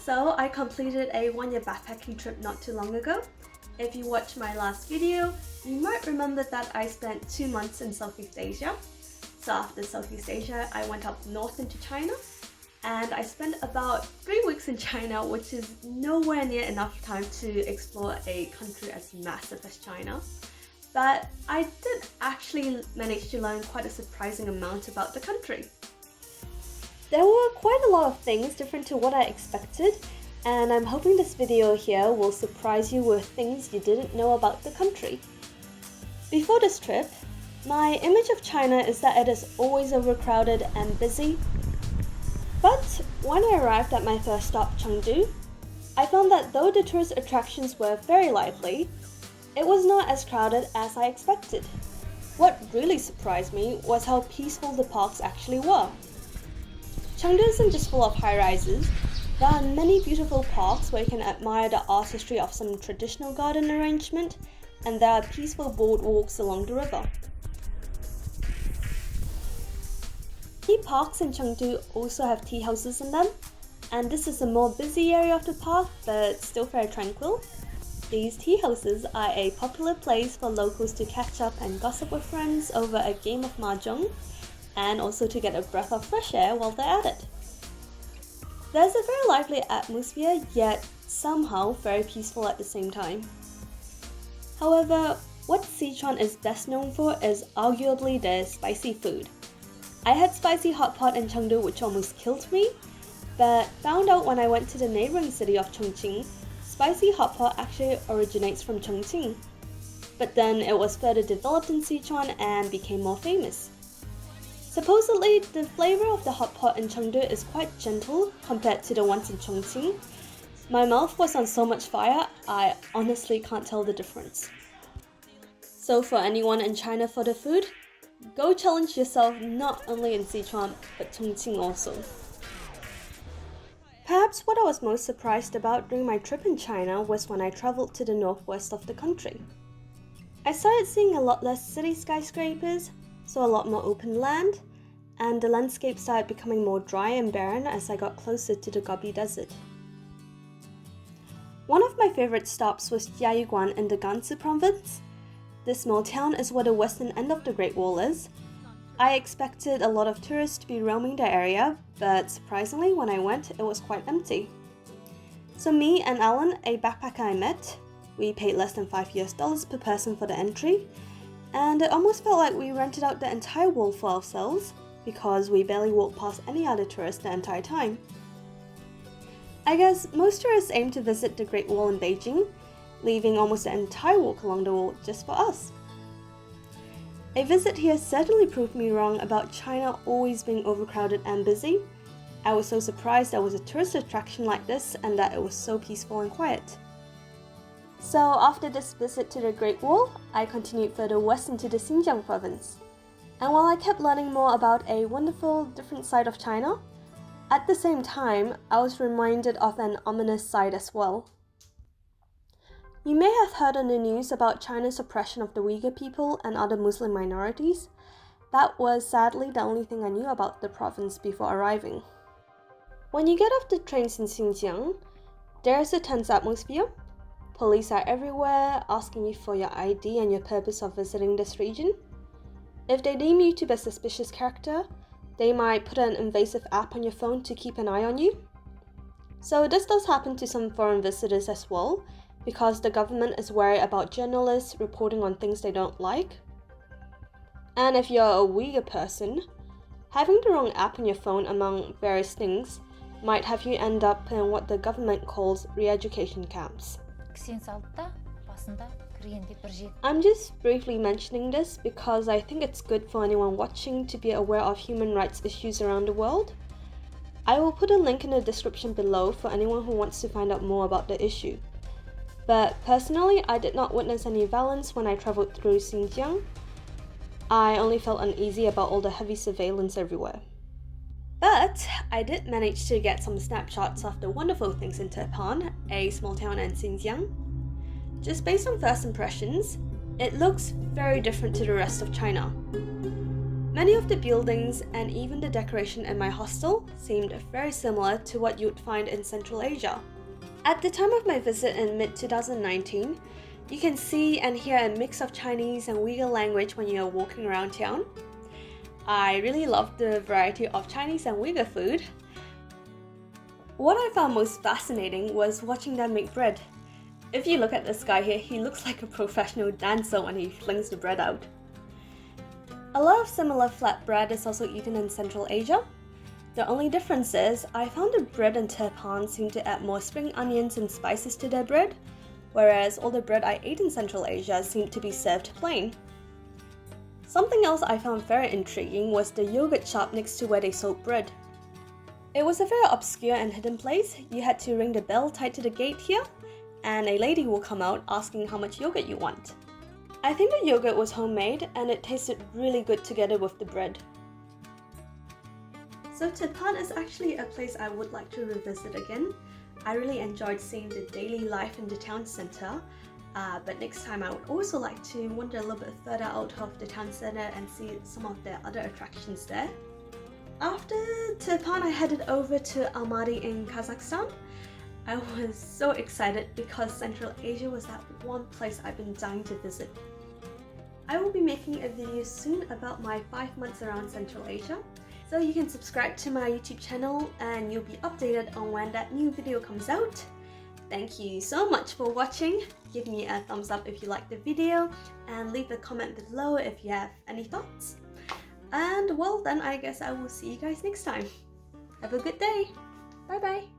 So I completed a one-year backpacking trip not too long ago. If you watched my last video, you might remember that I spent 2 months in Southeast Asia. So after Southeast Asia, I went up north into China, and I spent about 3 weeks in China, which is nowhere near enough time to explore a country as massive as China. But I did actually manage to learn quite a surprising amount about the country. There were quite a lot of things different to what I expected, and I'm hoping this video here will surprise you with things you didn't know about the country. Before this trip, my image of China is that it is always overcrowded and busy. But when I arrived at my first stop, Chengdu, I found that though the tourist attractions were very lively, it was not as crowded as I expected. What really surprised me was how peaceful the parks actually were. Chengdu isn't just full of high-rises. There are many beautiful parks where you can admire the artistry of some traditional garden arrangement, and there are peaceful boardwalks along the river. Key parks in Chengdu also have tea houses in them, and this is a more busy area of the park, but still very tranquil. These tea houses are a popular place for locals to catch up and gossip with friends over a game of mahjong, and also to get a breath of fresh air while they're at it. There's a very lively atmosphere, yet somehow very peaceful at the same time. However, what Sichuan is best known for is arguably their spicy food. I had spicy hot pot in Chengdu, which almost killed me, but found out when I went to the neighboring city of Chongqing, spicy hot pot actually originates from Chongqing. But then it was further developed in Sichuan and became more famous. Supposedly, the flavor of the hot pot in Chengdu is quite gentle compared to the ones in Chongqing. My mouth was on so much fire, I honestly can't tell the difference. So for anyone in China for the food, go challenge yourself not only in Sichuan, but Chongqing also. Perhaps what I was most surprised about during my trip in China was when I traveled to the northwest of the country. I started seeing a lot less city skyscrapers, saw a lot more open land, and the landscape started becoming more dry and barren as I got closer to the Gobi Desert. One of my favorite stops was Jiayuguan in the Gansu province. This small town is where the western end of the Great Wall is. I expected a lot of tourists to be roaming the area, but surprisingly when I went, it was quite empty. So me and Alan, a backpacker I met, we paid less than $5 per person for the entry, and it almost felt like we rented out the entire wall for ourselves because we barely walked past any other tourists the entire time. I guess most tourists aim to visit the Great Wall in Beijing, leaving almost the entire walk along the wall just for us. A visit here certainly proved me wrong about China always being overcrowded and busy. I was so surprised there was a tourist attraction like this and that it was so peaceful and quiet. So after this visit to the Great Wall, I continued further west into the Xinjiang province. And while I kept learning more about a wonderful, different side of China, at the same time, I was reminded of an ominous side as well. You may have heard on the news about China's oppression of the Uyghur people and other Muslim minorities. That was sadly the only thing I knew about the province before arriving. When you get off the trains in Xinjiang, there's a tense atmosphere. Police are everywhere, asking you for your ID and your purpose of visiting this region. If they deem you to be a suspicious character, they might put an invasive app on your phone to keep an eye on you. So this does happen to some foreign visitors as well, because the government is worried about journalists reporting on things they don't like. And if you're a Uyghur person, having the wrong app on your phone among various things might have you end up in what the government calls re-education camps. I'm just briefly mentioning this because I think it's good for anyone watching to be aware of human rights issues around the world. I will put a link in the description below for anyone who wants to find out more about the issue. But personally, I did not witness any violence when I traveled through Xinjiang. I only felt uneasy about all the heavy surveillance everywhere. But I did manage to get some snapshots of the wonderful things in Tepan, a small town in Xinjiang. Just based on first impressions, it looks very different to the rest of China. Many of the buildings and even the decoration in my hostel seemed very similar to what you'd find in Central Asia. At the time of my visit in mid-2019, you can see and hear a mix of Chinese and Uyghur language when you're walking around town. I really loved the variety of Chinese and Uyghur food. What I found most fascinating was watching them make bread. If you look at this guy here, he looks like a professional dancer when he flings the bread out. A lot of similar flatbread is also eaten in Central Asia. The only difference is, I found the bread in Japan seemed to add more spring onions and spices to their bread, whereas all the bread I ate in Central Asia seemed to be served plain. Something else I found very intriguing was the yogurt shop next to where they sold bread. It was a very obscure and hidden place. You had to ring the bell tied to the gate here, and a lady will come out asking how much yogurt you want. I think the yogurt was homemade and it tasted really good together with the bread. So Japan is actually a place I would like to revisit again. I really enjoyed seeing the daily life in the town center, but next time I would also like to wander a little bit further out of the town center and see some of the other attractions there. After Japan, I headed over to Almaty in Kazakhstan. I was so excited because Central Asia was that one place I've been dying to visit. I will be making a video soon about my 5 months around Central Asia, so you can subscribe to my YouTube channel and you'll be updated on when that new video comes out. Thank you so much for watching. Give me a thumbs up if you liked the video and leave a comment below if you have any thoughts. And well then, I guess I will see you guys next time. Have a good day. Bye bye.